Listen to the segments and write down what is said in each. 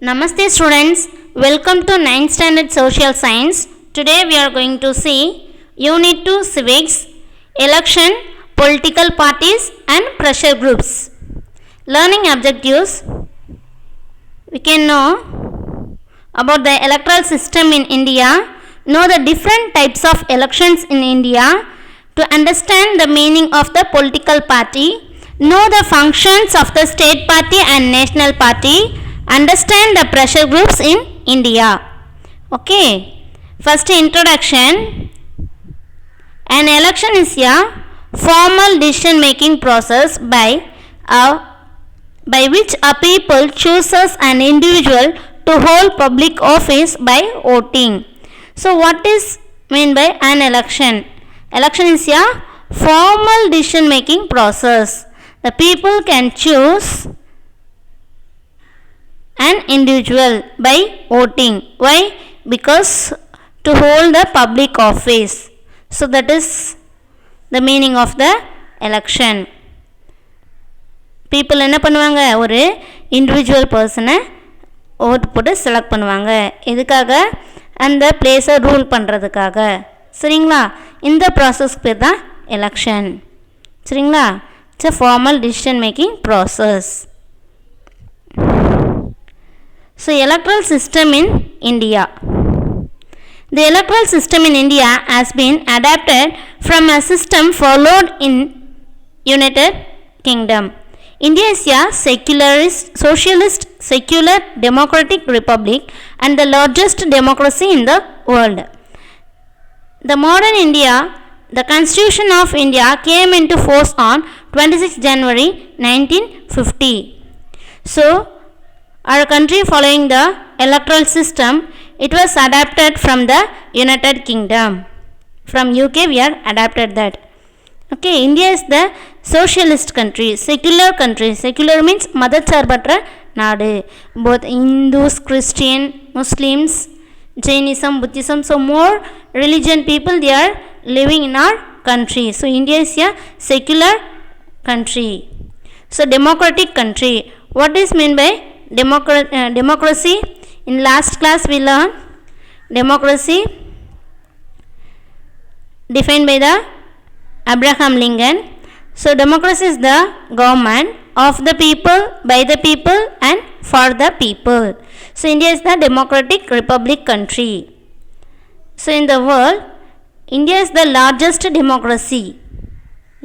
Namaste students, welcome to 9th standard social science. Today we are going to see Unit 2 civics, election, political parties and pressure groups. Learning objectives. We can know about the electoral system in India, know the different types of elections in India, to understand the meaning of the political party, know the functions of the state party and national party, understand the pressure groups in India. Okay, first introduction. An election is a formal decision making process by which a people chooses an individual to hold public office by voting. So what is meant by an election? Election is a formal decision making process. The people can choose an individual by voting. Why? Because to hold the public office. So that is the meaning of the election. People என்ன பண்ணுவாங்க, ஒரு individual பர்சனை vote போட்டு select பண்ணுவாங்க. எதுக்காக? அந்த பிளேஸை rule பண்ணுறதுக்காக. சரிங்களா? இந்த ப்ராசஸ்க்கு பேர் தான் எலெக்ஷன். சரிங்களா? It's a formal decision making process. So electoral system in India. The electoral system in India has been adapted from a system followed in United Kingdom. India is a socialist, secular democratic republic and the largest democracy in the world. The modern India, the Constitution of India came into force on 26 January 1950. So, our country following the electoral system, it was adapted from the United Kingdom. From UK we are adapted that. Okay, India is the socialist country, secular country. Secular means மதச்சார்பற்ற நாடு. Both Hindus, Christian, Muslims, Jainism, Buddhism, so more religion people they are living in our country. So India is a secular country. So democratic country. What is meant by democracy? In last class we learned democracy defined by the Abraham Lincoln. So democracy is the government of the people, by the people and for the people. So India is the democratic republic country. So in the world, India is the largest democracy.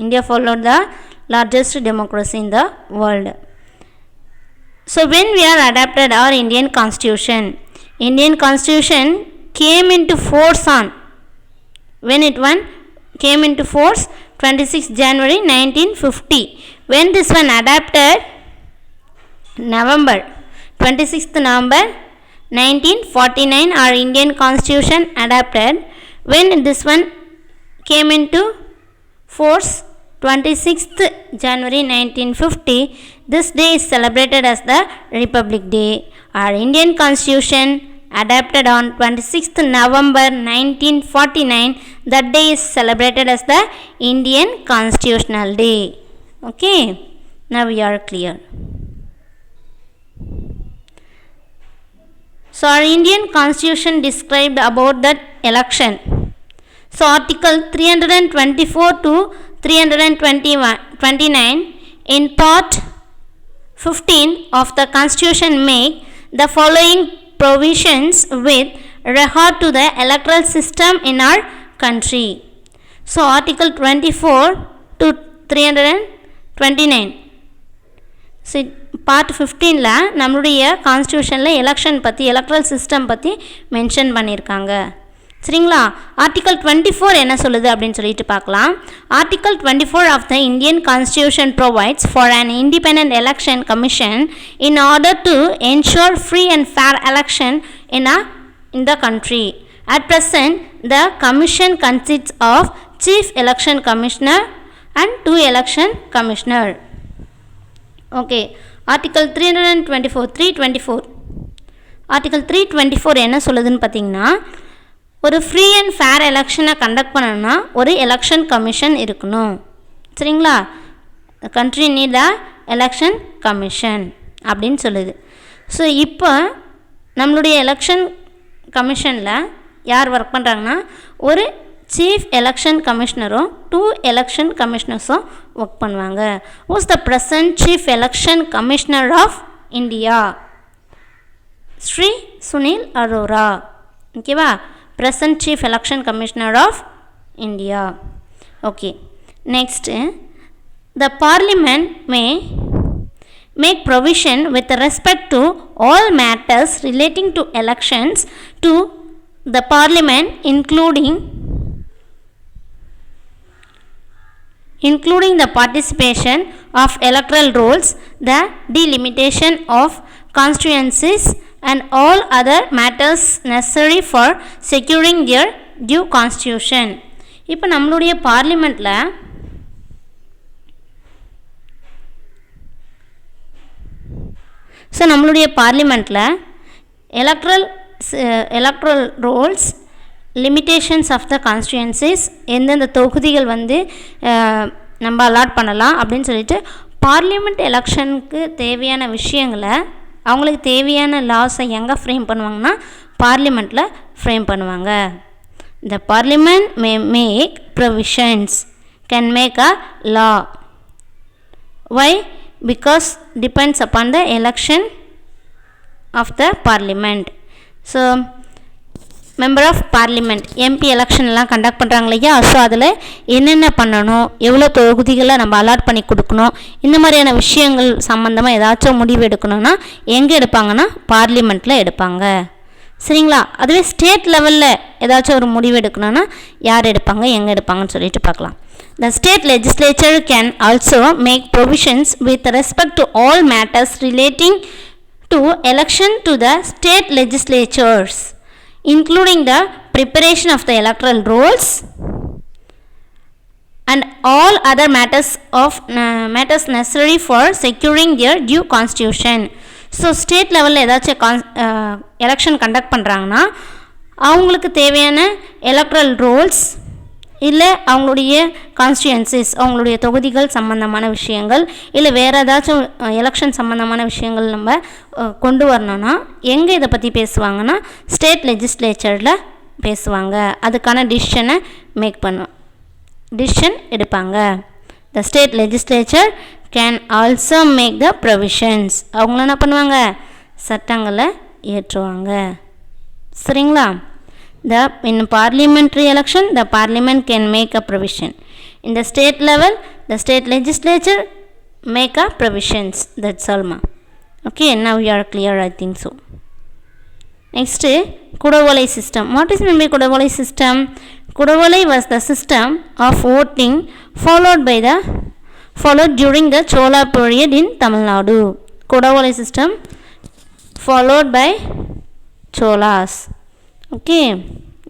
India followed the largest democracy in the world. So when we are adapted our Indian Constitution came into force on, when it came into force 26 January 1950. When this one adapted, November 26th November 1949 our Indian Constitution adapted. When this one came into force 26th January 1950, this day is celebrated as the Republic Day. Our Indian Constitution adapted on 26th November 1949, that day is celebrated as the Indian Constitutional Day. Okay, now we are clear. So our Indian Constitution described about that election. So article 324 to 329 in part 15 of the Constitution make the following provisions with regard to the electoral system in our country. So article 24 to 329. So part 15 ல நம்மளுடைய கான்ஸ்டிடியூஷன்ல election பத்தி, electoral system பத்தி mention பண்ணியிருக்காங்க. சரிங்களா? Article 24 என்ன சொல்லுது அப்படின்னு சொல்லிட்டு பார்க்கலாம். Article 24 of the Indian Constitution provides for an independent election commission in order to ensure free and fair election in the country. At present, the commission consists of chief election commissioner and 2 election commissioner. Okay, article 324 article 324 என்ன சொல்லுதுன்னு பார்த்தீங்கன்னா, ஒரு free and fair எலெக்ஷனை conduct பண்ணணும்னா ஒரு election commission இருக்கணும். சரிங்களா? Country NEET election commission அப்படின்னு சொல்லுது. ஸோ இப்போ நம்மளுடைய எலெக்ஷன் கமிஷனில் யார் ஒர்க் பண்ணுறாங்கன்னா ஒரு சீஃப் எலெக்ஷன் கமிஷனரும் 2 எலெக்ஷன் கமிஷனர்ஸும் ஒர்க் பண்ணுவாங்க. Who's the present chief election commissioner of India? Shri Sunil Arora. ஓகேவா? Present chief election commissioner of India. Okay, next, the parliament may make provision with respect to all matters relating to elections to the parliament including the participation of electoral rolls, the delimitation of constituencies and all other matters necessary for securing their due constitution. இப்போ நம்மளுடைய பார்லிமெண்ட்டில் நம்மளுடைய பார்லிமெண்ட்டில் electoral rolls, limitations of the constituencies, எந்தெந்த தொகுதிகள் நம்ம allot பண்ணலாம் அப்படின்னு சொல்லிட்டு பார்லிமெண்ட் எலெக்ஷனுக்கு தேவையான விஷயங்களை, அவங்களுக்கு தேவையான லாஸை எங்கே ஃப்ரேம் பண்ணுவாங்கன்னா பார்லிமெண்ட்டில் ஃப்ரேம் பண்ணுவாங்க. The parliament may make provisions, can make a law. Why? Because depends upon the election of the parliament. So member of parliament, MP election எல்லாம் கண்டக்ட் பண்ணுறாங்க இல்லையா? ஸோ அதில் என்னென்ன பண்ணணும், எவ்வளோ தொகுதிகளை நம்ம அலாட் பண்ணி கொடுக்கணும், இந்த மாதிரியான விஷயங்கள் சம்மந்தமாக ஏதாச்சும் முடிவு எடுக்கணும்னா எங்கே எடுப்பாங்கன்னா பார்லிமெண்ட்டில் எடுப்பாங்க. சரிங்களா? அதுவே ஸ்டேட் லெவலில் ஏதாச்சும் ஒரு முடிவு எடுக்கணும்னா யார் எடுப்பாங்க, எங்கே எடுப்பாங்கன்னு சொல்லிட்டு பார்க்கலாம். The state legislature can also make provisions with respect to all matters relating to election to the state legislatures, including the preparation of the electoral rolls and all other matters necessary for securing their due constitution. So state லெவலில் ஏதாச்சும் election conduct பண்ணுறாங்கன்னா அவங்களுக்கு தேவையான electoral Rolle's, இல்லை அவங்களுடைய constituencies, அவங்களுடைய தொகுதிகள் சம்மந்தமான விஷயங்கள், இல்லை வேறு ஏதாச்சும் எலெக்ஷன் சம்மந்தமான விஷயங்கள் நம்ம கொண்டு வரணும்னா எங்கே இதை பற்றி பேசுவாங்கன்னா ஸ்டேட் லெஜிஸ்லேச்சரில் பேசுவாங்க. அதுக்கான டிசிஷன் எடுப்பாங்க. The state legislature can also make the provisions. அவங்கள என்ன பண்ணுவாங்க, சட்டங்களை ஏற்றுவாங்க. சரிங்களா? In parliamentary election, the parliament can make a provision. In the state level, the state legislature make a provisions. That's all ma. Okay, now you are clear, I think so. Next, Kudavolai system. What is meant by Kudavolai system? Kudavolai was the system of voting followed during the Chola period in Tamil Nadu. Kudavolai system followed by Cholas. Okay,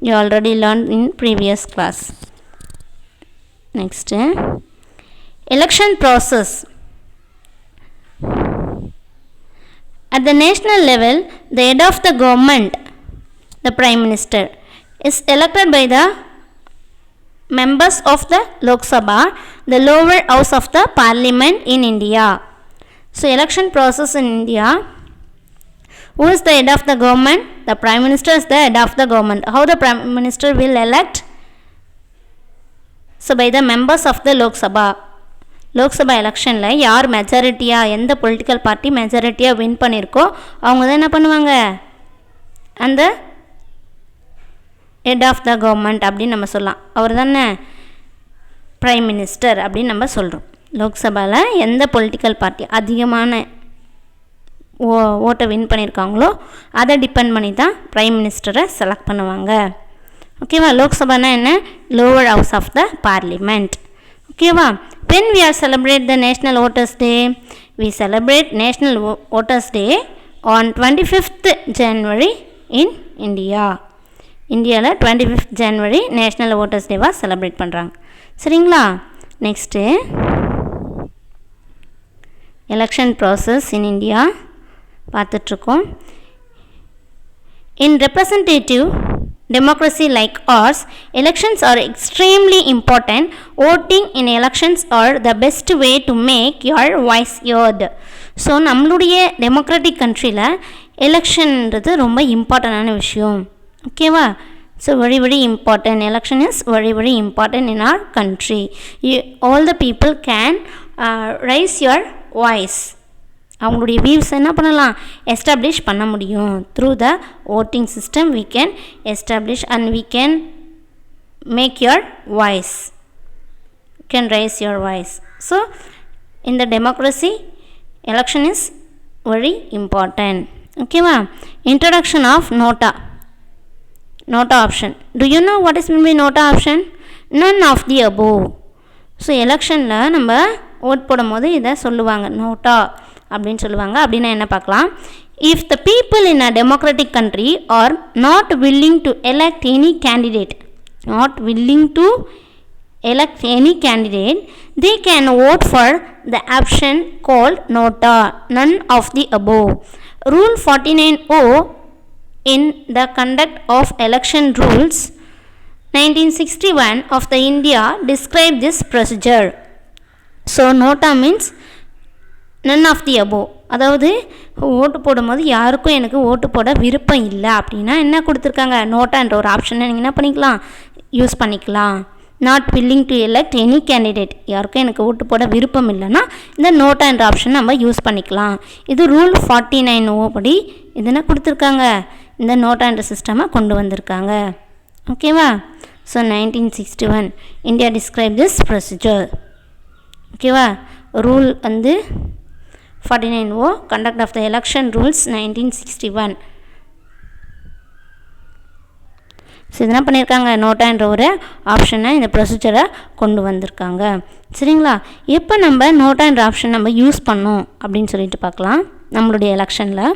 you already learned in previous class. Next, election process. At the national level, the head of the government, the Prime Minister, is elected by the members of the Lok Sabha, the lower house of the parliament in India. So election process in India, who is the head of the government? The Prime Minister is the head of the government. How the Prime Minister will elect? So by the members of the Lok Sabha. Lok Sabha எலெக்ஷனில் யார் மெஜாரிட்டியாக, எந்த political party மெஜாரிட்டியாக win பண்ணியிருக்கோ அவங்க தான் என்ன பண்ணுவாங்க, அந்த head of the government அப்படின்னு நம்ம சொல்லலாம். அவர் தானே ப்ரைம் மினிஸ்டர் அப்படின்னு நம்ம சொல்கிறோம். லோக்சபாவில் எந்த பொலிட்டிக்கல் பார்ட்டி அதிகமான ஓட்டை வின் பண்ணியிருக்காங்களோ அதை டிபெண்ட் பண்ணி தான் ப்ரைம் மினிஸ்டரை செலக்ட் பண்ணுவாங்க. ஓகேவா? லோக்சபானா என்ன, lower house of the parliament. ஓகேவா? when we are celebrate the National Voters Day, we celebrate National Voters Day on 25th January in India. இந்தியாவில் 25th January நேஷ்னல் ஓட்டர்ஸ் டேவாக செலிப்ரேட் பண்ணுறாங்க. சரிங்களா? Next election process in India பார்த்துட்ருக்கோம். In representative democracy like ours, elections are extremely important. Voting in elections are the best way to make your voice heard. So நம்மளுடைய democratic கண்ட்ரியில் எலெக்ஷன்ன்றது ரொம்ப இம்பார்ட்டண்டான விஷயம். ஓகேவா? So very important. Election is very important in our country. All the people can raise your voice. அவங்களுடைய views என்ன பண்ணலாம், establish பண்ண முடியும். Through the voting system we can establish and we can make your voice, you can raise your voice. So in the democracy election is very important. Okay va? Introduction of nota option. Do you know what is mean by nota option? None of the above. So எலெக்ஷனில் நம்ம vote போடும்போது இதை சொல்லுவாங்க, NOTA அப்படின்னு சொல்லுவாங்க. அப்படின்னா என்ன பார்க்கலாம். If the people in a democratic country are not willing to elect any candidate, they can vote for the option called nota, none of the above. Rule 49O in the conduct of election rules 1961 of the India describe this procedure. So nota means none of the above. அதாவது ஓட்டு போடும்போது யாருக்கும் எனக்கு ஓட்டு போட விருப்பம் இல்லை அப்படின்னா என்ன கொடுத்துருக்காங்க, நோட்டான்ற ஒரு ஆப்ஷனை நீங்கள் என்ன பண்ணிக்கலாம், யூஸ் பண்ணிக்கலாம். Not willing to elect any candidate, யாருக்கும் எனக்கு ஓட்டு போட விருப்பம் இல்லைன்னா இந்த நோட்டா என்ற ஆப்ஷன் நம்ம யூஸ் பண்ணிக்கலாம். இது ரூல் 49O படி இது என்ன கொடுத்துருக்காங்க, இந்த நோட்டா என்ற சிஸ்டமை கொண்டு வந்திருக்காங்க. ஓகேவா? So 1961 India describe this procedure. ஓகேவா? ரூல் வந்து 49O conduct of the election rules 1961. So இது என்ன பண்ணியிருக்காங்க, நோட்டான்ற ஒரு ஆப்ஷனை இந்த ப்ரொசீஜரை கொண்டு வந்திருக்காங்க. சரிங்களா? எப்போ நம்ம நோட்டான்ற ஆப்ஷன் நம்ம யூஸ் பண்ணோம் அப்படின்னு சொல்லிட்டு பார்க்கலாம். நம்மளுடைய எலெக்ஷனில்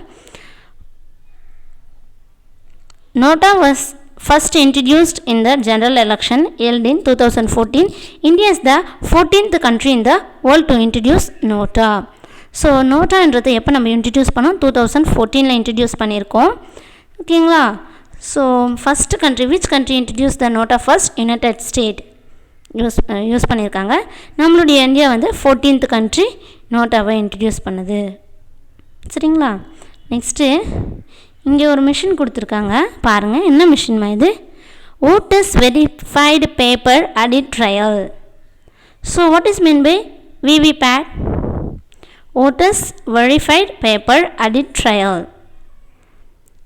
NOTA was first introduced in the general election held in 2014. India is the 14th country in the world to introduce nota. So நோட்டான்றது எப்போ நம்ம இன்ட்ரடியூஸ் பண்ணோம், 2014 இன்ட்ரடியூஸ் பண்ணியிருக்கோம். ஓகேங்களா? So first country, which country introduce the nota first? United State use பண்ணியிருக்காங்க. நம்மளுடைய India வந்து 14th country நோட்டாவை introduce பண்ணுது. சரிங்களா? நெக்ஸ்ட்டு இங்கே ஒரு மிஷின் கொடுத்துருக்காங்க பாருங்கள், என்ன மிஷின்மா இது? Voters verified paper audit trail. So what is mean by VVPAT? Voters verified paper audit trail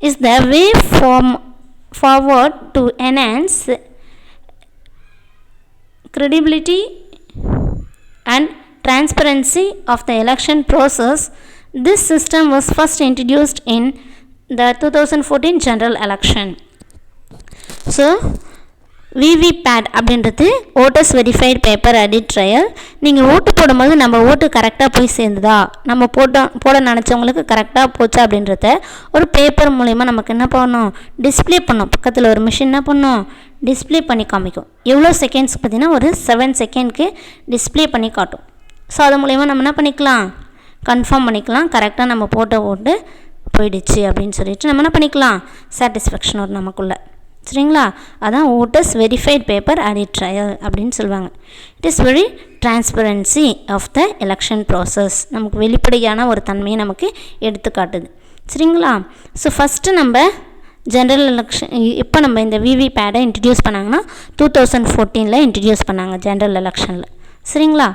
is the way forward to enhance credibility and transparency of the election process. This system was first introduced in the 2014 general election. So VVPAT அப்படின்றது voters verified paper audit trial. நீங்கள் ஓட்டு போடும்போது நம்ம ஓட்டு கரெக்டாக போய் சேர்ந்துதா, நம்ம போட நினச்சவங்களுக்கு கரெக்டாக போச்சா அப்படின்றத ஒரு பேப்பர் மூலயமா நமக்கு என்ன பண்ணணும், டிஸ்பிளே பண்ணோம். பக்கத்தில் ஒரு மிஷின் என்ன பண்ணோம், டிஸ்பிளே பண்ணி காமிக்கும். எவ்வளோ செகண்ட்ஸ் பார்த்தீங்கன்னா ஒரு 7 செகண்ட்க்கு டிஸ்பிளே பண்ணி காட்டும். ஸோ அது மூலயமா நம்ம என்ன பண்ணிக்கலாம், கன்ஃபார்ம் பண்ணிக்கலாம் கரெக்டாக நம்ம போட்ட ஓட்டு போயிடுச்சு அப்படின்னு சொல்லிட்டு நம்ம என்ன பண்ணிக்கலாம், சாட்டிஸ்ஃபேக்ஷன் வரும் நமக்குள்ளே. சரிங்களா? அதான் voters verified paper audit trail அப்படின்னு சொல்லுவாங்க. It is very transparency of the election process. நமக்கு வெளிப்படையான ஒரு தன்மையை நமக்கு எடுத்துக்காட்டுது. சரிங்களா? ஸோ ஃபஸ்ட்டு நம்ம ஜென்ரல் எலெக்ஷன் இப்போ நம்ம இந்த விவிபேடை இன்ட்ரடியூஸ் பண்ணாங்கன்னா 2014 இன்ட்ரடியூஸ் பண்ணாங்க ஜென்ரல் எலெக்ஷனில். சரிங்களா?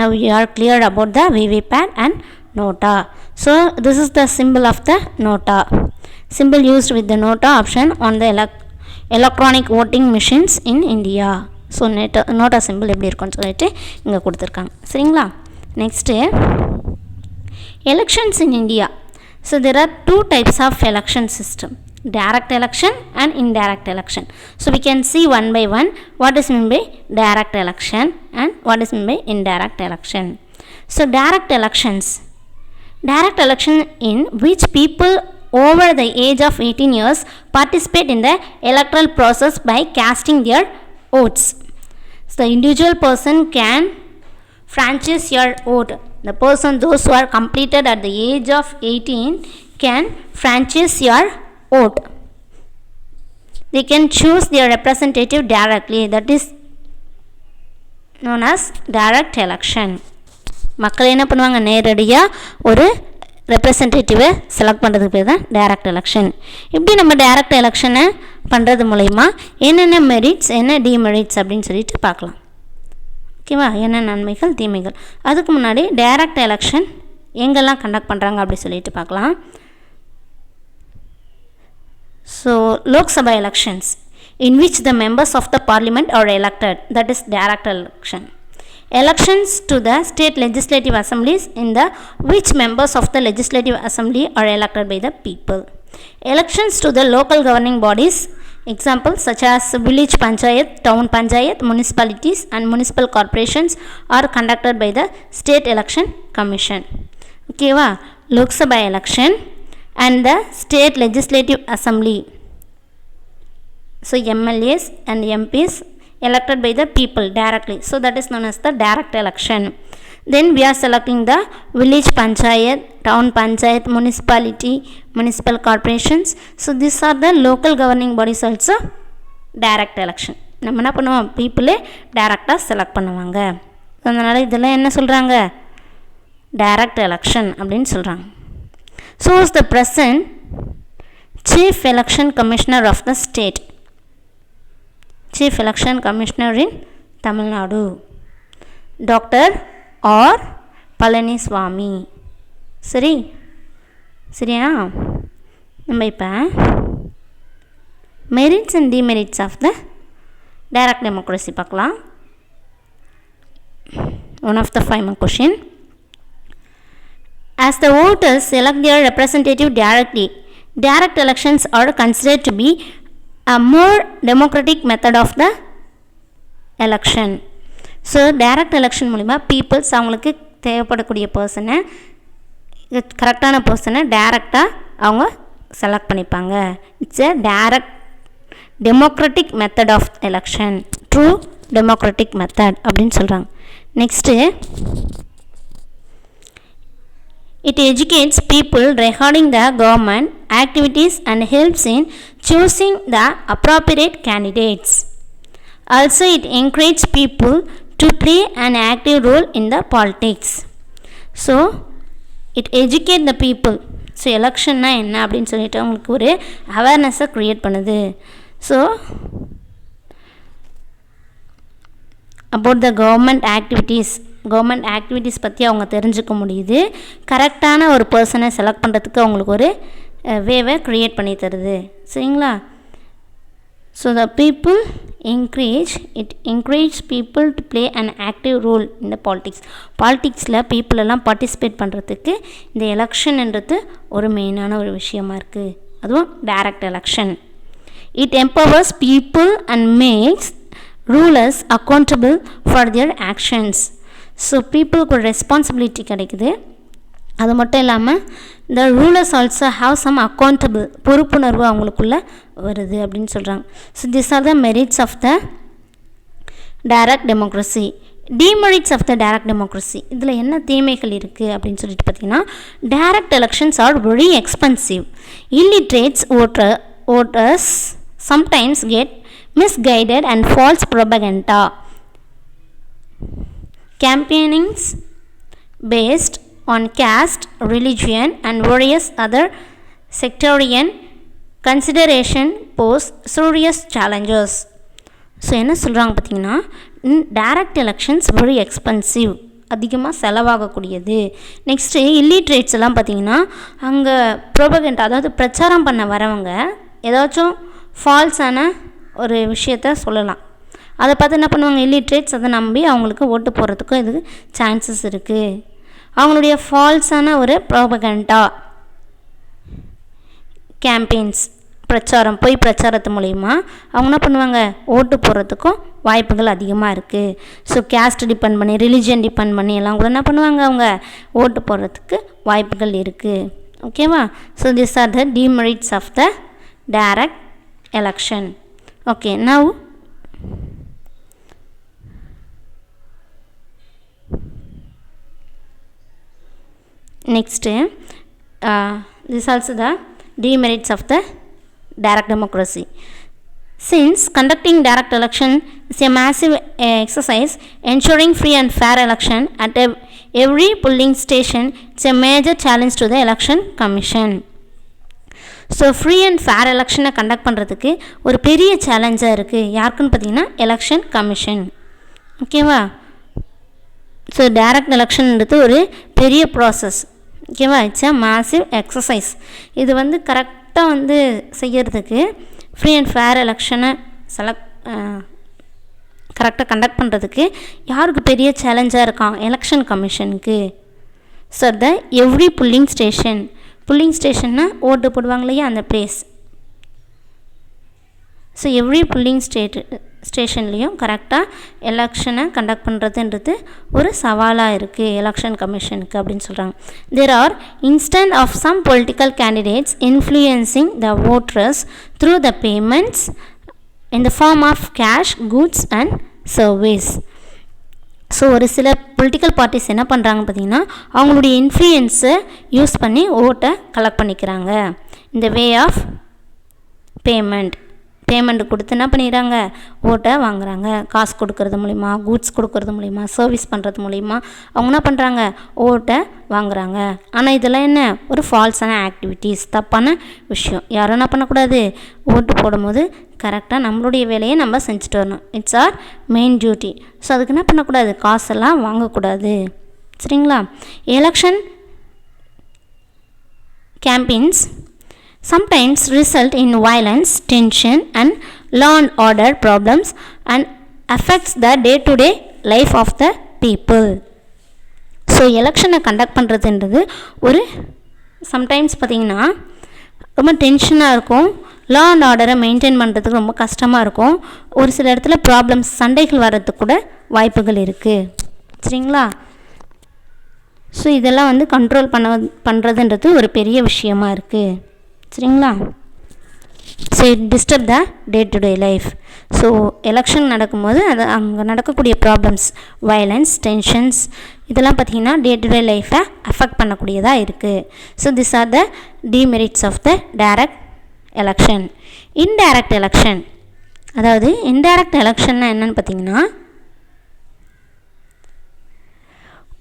Now you are clear about the VVPAT and nota. So this is the symbol of the nota, symbol used with the nota option on the electronic voting machines in India. So NOTA simple எப்படி இருக்குன்னு சொல்லிட்டு இங்கே கொடுத்துருக்காங்க. சரிங்களா? Next elections in India. So there are 2 types of election system, direct election and indirect election. So we can see one by one what is meant by direct election and what is meant by indirect election. So direct elections in which people over the age of 18 years participate in the electoral process by casting their votes. So the individual person can franchise your vote. The person, those who are completed at the age of 18 can franchise your vote. They can choose their representative directly. That is known as direct election. மக்கள் என்ன பண்ணுவாங்க, நேரடியாக ஒரு ரெப்ரசன்டேட்டிவை select பண்ணுறதுக்கு பேர் தான் direct election. இப்படி நம்ம டைரக்ட் எலெக்ஷனை பண்ணுறது மூலயமா என்னென்ன மெரிட்ஸ் என்ன டிமெரிட்ஸ் அப்படின்னு சொல்லிட்டு பார்க்கலாம். ஓகேவா, என்ன நன்மைகள் தீமைகள். அதுக்கு முன்னாடி டைரக்ட் எலெக்ஷன் எங்கெல்லாம் கண்டக்ட் பண்ணுறாங்க அப்படி சொல்லிட்டு பார்க்கலாம். So Lok Sabha elections in which the members of the parliament are elected, that is direct election. Elections to the state legislative assemblies in the which members of the legislative assembly are elected by the people. Elections to the local governing bodies, examples such as village panchayat, town panchayat, municipalities and municipal corporations are conducted by the state election commission. Okay va, Lok Sabha election and the state legislative assembly, so MLAs and MPs elected by the people directly, so that is known as the direct election. Then we are selecting the village panchayat, town panchayat, municipality, municipal corporations, so these are the local governing bodies also direct election. நம்ம என்ன பண்ணுவோம், பீப்புளே டைரக்டாக select பண்ணுவாங்க. அதனால் இதெல்லாம் என்ன சொல்கிறாங்க, direct election அப்படின்னு சொல்கிறாங்க. So is the present chief election commissioner of the state, chief election commissioner in Tamil Nadu, Dr. R. Palaniswamy. சரியா, நம்ம இப்போ merits and demerits of the direct democracy பார்க்கலாம். One of the five question. As the voters select their representative directly, direct elections are considered to be a more democratic method of the election. So direct election மூலிமா peoples அவங்களுக்கு தேவைப்படக்கூடிய பர்சனை, கரெக்டான பர்சனை டைரெக்டாக அவங்க select பண்ணிப்பாங்க. It's a direct democratic method of election, true democratic method அப்படின்னு சொல்கிறாங்க. Next, it educates people regarding the government activities and helps in choosing the appropriate candidates. Also, it encourages people to play an active role in the politics. So, it educates the people. So எலெக்ஷன்னா என்ன அப்படின்னு சொல்லிட்டு அவங்களுக்கு ஒரு அவேர்னஸை create பண்ணுது. So about the government activities பற்றி அவங்க தெரிஞ்சுக்க முடியுது. கரெக்டான ஒரு பர்சனை செலக்ட் பண்ணுறதுக்கு அவங்களுக்கு ஒரு வேவை க்ரியேட் பண்ணி தருது. சரிங்களா? So the people encourage people to play an active role in the politics. பாலிட்டிக்ஸில் பீப்புள் எல்லாம் பார்ட்டிசிபேட் பண்ணுறதுக்கு இந்த எலெக்ஷன்ன்றது ஒரு மெயினான ஒரு விஷயமா இருக்குது. அதுவும் direct election. It empowers people and makes rulers accountable for their actions. So பீப்புளுக்கு ஒரு ரெஸ்பான்சிபிலிட்டி கிடைக்குது. அது மட்டும் இல்லாமல் இந்த rulers also have some accountable, பொறுப்புணர்வு அவங்களுக்குள்ளே வருது அப்படின்னு சொல்கிறாங்க. So this are the merits of the direct democracy. Demerits of the direct democracy, இதில் என்ன தீமைகள் இருக்குது அப்படின்னு சொல்லிட்டு பார்த்தீங்கன்னா, direct elections are very expensive. Illiterates voters sometimes get misguided and false propaganda. Campaignings based on caste, religion and various other sectarian consideration pose serious challenges. So என்ன சொல்கிறாங்க பார்த்தீங்கன்னா, டைரக்ட் எலெக்ஷன்ஸ் வெரி எக்ஸ்பென்சிவ், அதிகமாக செலவாகக்கூடியது. Next illiterates எல்லாம் பார்த்திங்கன்னா, அங்கே propaganda, அதாவது பிரச்சாரம் பண்ண வரவங்க ஏதாச்சும் ஃபால்ஸான ஒரு விஷயத்த சொல்லலாம். அதை பார்த்து என்ன பண்ணுவாங்க, இல்லிட்ரேட்ஸ் அதை நம்பி அவங்களுக்கு ஓட்டு போடுறதுக்கும் இதுக்கு சான்சஸ் இருக்குது. அவங்களுடைய ஃபால்ஸான ஒரு ப்ரோபகண்டா கேம்பெயின்ஸ், பொய் பிரச்சாரத்து மூலிமா அவங்க என்ன பண்ணுவாங்க, ஓட்டு போடுறதுக்கும் வாய்ப்புகள் அதிகமாக இருக்குது. ஸோ கேஸ்ட் டிபெண்ட் பண்ணி, ரிலிஜியன் டிபெண்ட் பண்ணி எல்லாம் கூட என்ன பண்ணுவாங்க, அவங்க ஓட்டு போடுறதுக்கு வாய்ப்புகள் இருக்குது. Okay? So this are the demerits of the direct election. Okay, now next this is also the demerits of the direct democracy. Since conducting direct election is a massive exercise ensuring free and fair election at a every polling station. It's a major challenge to the election commission. So free and fair எலெக்ஷனை conduct பண்ணுறதுக்கு ஒரு பெரிய சேலஞ்சாக இருக்குது. யாருக்குன்னு பார்த்தீங்கன்னா election commission. ஓகேவா? So direct எலெக்ஷன்ன்றது ஒரு பெரிய ப்ராசஸ். ஓகேவா? It's a massive exercise. இது வந்து கரெக்டாக வந்து செய்யறதுக்கு ஃப்ரீ அண்ட் ஃபேர் எலெக்ஷனை கரெக்டாக கண்டக்ட் பண்ணுறதுக்கு யாருக்கு பெரிய சேலஞ்சாக இருக்கான்? எலெக்ஷன் கமிஷனுக்கு. ஸோ த எவ்ரி புல்லிங் ஸ்டேஷன்னா ஓட்டு போடுவாங்க இல்லையா, அந்த பிளேஸ். ஸோ எவ்ரி புல்லிங் ஸ்டேஷன்லேயும் கரெக்டாக எலெக்ஷனை கண்டக்ட் பண்ணுறதுன்றது ஒரு சவாலாக இருக்குது எலெக்ஷன் கமிஷனுக்கு அப்படின்னு சொல்கிறாங்க. There are instant of some political candidates influencing the voters through the payments in the form of cash, goods and service. So ஒரு சில பொலிட்டிக்கல் பார்ட்டிஸ் என்ன பண்ணுறாங்க பார்த்தீங்கன்னா, அவங்களுடைய இன்ஃப்ளூயன்ஸை யூஸ் பண்ணி ஓட்டை கலெக்ட் பண்ணிக்கிறாங்க. இந்த வே ஆஃப் பேமெண்ட் கொடுத்து என்ன பண்ணிடுறாங்க, ஓட்டை வாங்குறாங்க. காசு கொடுக்கறது மூலிமா, கூட்ஸ் கொடுக்கறது மூலிமா, சர்வீஸ் பண்ணுறது மூலிமா அவங்க என்ன பண்ணுறாங்க, ஓட்டை வாங்குறாங்க. ஆனால் இதெல்லாம் என்ன, ஒரு ஃபால்ஸான ஆக்டிவிட்டீஸ், தப்பான விஷயம். யாரும் என்ன பண்ணக்கூடாது, ஓட்டு போடும்போது கரெக்டாக நம்மளுடைய வேலையை நம்ம செஞ்சுட்டு வரணும். It's our main duty. So அதுக்கு என்ன பண்ணக்கூடாது, காசெல்லாம் வாங்கக்கூடாது. சரிங்களா? Election campaigns sometimes result in violence, tension and law and order problems and affects the day-to-day life of the people. So எலெக்ஷனை கண்டக்ட் பண்ணுறதுன்றது ஒரு சம்டைம்ஸ் பார்த்திங்கன்னா ரொம்ப டென்ஷனாக இருக்கும். லா அண்ட் ஆர்டரை மெயின்டைன் பண்ணுறதுக்கு ரொம்ப கஷ்டமாக இருக்கும். ஒரு சில இடத்துல ப்ராப்ளம்ஸ், சண்டைகள் வர்றதுக்கு கூட வாய்ப்புகள் இருக்குது. சரிங்களா? ஸோ இதெல்லாம் வந்து கண்ட்ரோல் பண்ணுறதுன்றது ஒரு பெரிய விஷயமா இருக்குது. சரிங்களா? So it disturb the day to day life. So election நடக்கும்போது அது அங்கே நடக்கக்கூடிய ப்ராப்ளம்ஸ், வயலன்ஸ், டென்ஷன்ஸ், இதெல்லாம் பார்த்திங்கன்னா டே டு டே லைஃப்பை அஃபெக்ட் பண்ணக்கூடியதாக இருக்குது. So this are the demerits of the direct election. Indirect election, அதாவது இன்டைரக்ட் எலெக்ஷன்னா என்னென்னு பார்த்தீங்கன்னா,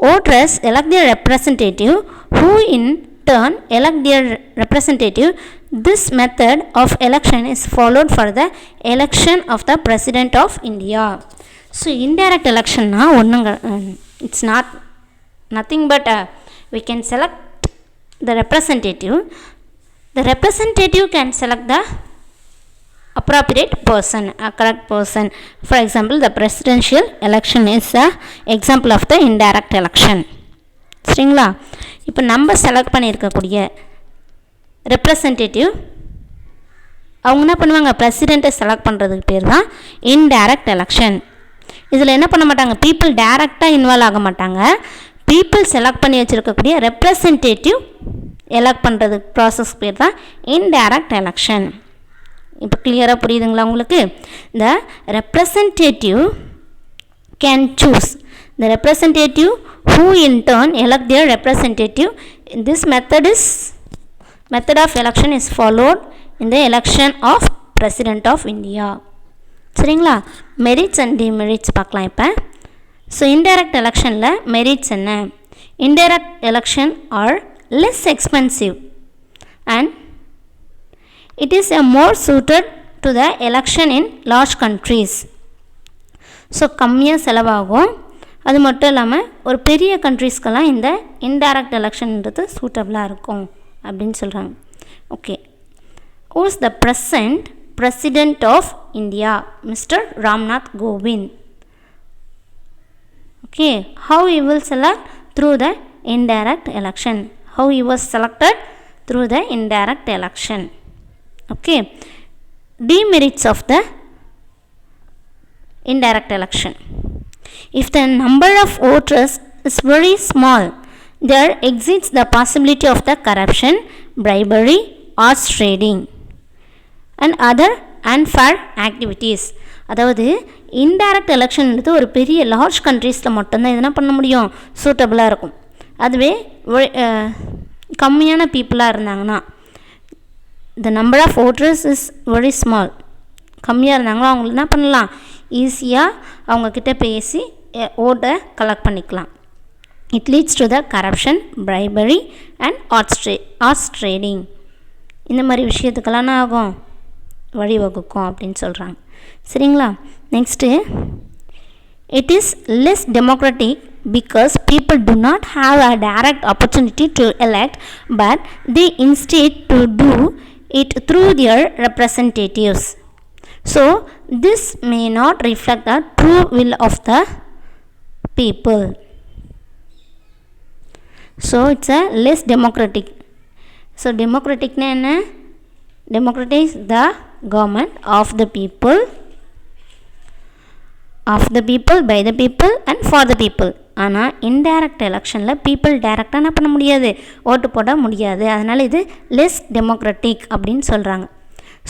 voters elect their representative who in turn elect their representative. This method of election is followed for the election of the President of India. So indirect election na onnanga, it's nothing but we can select the representative. The representative can select the appropriate person, a correct person. For example, the presidential election is a example of the indirect election. சரிங்களா? இப்போ நம்ம select பண்ணியிருக்கக்கூடிய representative அவங்க என்ன பண்ணுவாங்க, பிரசிடெண்ட்டை select பண்ணுறதுக்கு பேர் தான் இன்டைரக்ட் எலெக்ஷன். இதில் என்ன பண்ண மாட்டாங்க, பீப்புள் டைரெக்டாக இன்வால்வ் ஆக மாட்டாங்க. பீப்புள் செலக்ட் பண்ணி வச்சுருக்கக்கூடிய ரெப்ரசன்டேட்டிவ் எலெக்ட் பண்ணுறதுக்கு ப்ராசஸ் பேர் தான் இன்டைரக்ட் எலெக்ஷன். இப்போ கிளியராக புரியுதுங்களா உங்களுக்கு? த representative can choose the representative who in turn elect their representative. This method of election is followed in the election of President of India. சரிங்களா? மெரிட்ஸ் அண்ட் டிமெரிட்ஸ் பார்க்கலாம் இப்போ. ஸோ இன்டைரக்ட் எலெக்ஷனில் merits என்ன? Indirect election are less expensive and it is a more suited to the election in large countries. So கம்மியாக செலவாகும். அது மட்டும் இல்லாமல் ஒரு பெரிய கண்ட்ரீஸ்க்கெல்லாம் இந்த இன்டைரக்ட் எலெக்ஷன்ன்றது சூட்டபிளாக இருக்கும் அப்படின்னு சொல்கிறாங்க. Okay, who is the president of India? Mister Ram Nath Kovind. Okay, how he will select through the indirect election. How he was selected through the indirect election. Okay, demerits of the indirect election. If the number of voters is very small, there exists the possibility of the corruption, bribery, horse trading and other unfair activities. அதாவது indirect எலெக்ஷன்ன்றது ஒரு பெரிய large கண்ட்ரீஸில் மட்டும்தான் இதெல்லாம் பண்ண முடியும், சூட்டபிளாக இருக்கும். அதுவே கம்மியான பீப்புளாக இருந்தாங்கன்னா, the number of voters is very small, கம்மியாக இருந்தாங்களோ அவங்களுக்கு என்ன பண்ணலாம், ஈஸியாக அவங்கக்கிட்ட பேசி ஓட்டை கலெக்ட் பண்ணிக்கலாம். It leads to the corruption, bribery and horse trading. இந்த மாதிரி விஷயத்துக்கெல்லாம் என்ன ஆகும், வழிவகுக்கும் அப்படின்னு சொல்கிறாங்க. சரிங்களா? Next, it is less democratic because people do not have a direct opportunity to elect, but they instead to do it through their representatives. So this may not reflect the true will of the people. So it's a less democratic. So democratic na enna? Democratic is the government of the people, by the people and for the people. ஆனால் indirect எலெக்ஷனில் people டைரெக்டாக என்ன பண்ண முடியாது, ஓட்டு போட முடியாது. அதனால் இது லெஸ் டெமோக்ராட்டிக் அப்படின்னு சொல்கிறாங்க.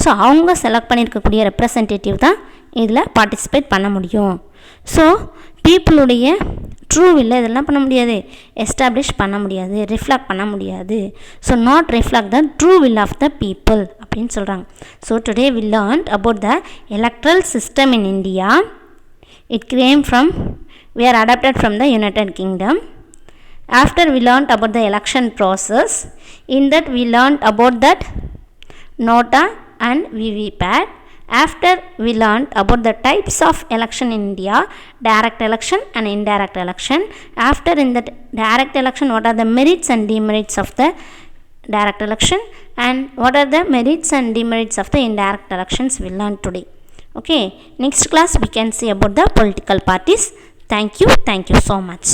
ஸோ அவங்க செலக்ட் பண்ணியிருக்கக்கூடிய ரெப்ரசன்டேட்டிவ் தான் இதில் பார்ட்டிசிபேட் பண்ண முடியும். ஸோ பீப்புளுடைய ட்ரூ வில்லை இதெல்லாம் பண்ண முடியாது, எஸ்டாப்ளிஷ் பண்ண முடியாது, ரிஃப்ளெக்ட் பண்ண முடியாது. So not reflect the true will of the people அப்படின்னு சொல்கிறாங்க. So today we learned about the electoral system in India. It came from, we are adapted from the United Kingdom. After we learnt about the election process, in that we learnt about that nota and VVPAT. After we learnt about the types of election in India, direct election and indirect election. After in that direct election, what are the merits and demerits of the direct election, and what are the merits and demerits of the indirect elections we learned today. Okay, next class we can see about the political parties. Thank you so much.